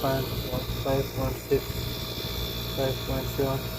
5.6 5.7.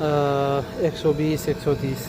120 130.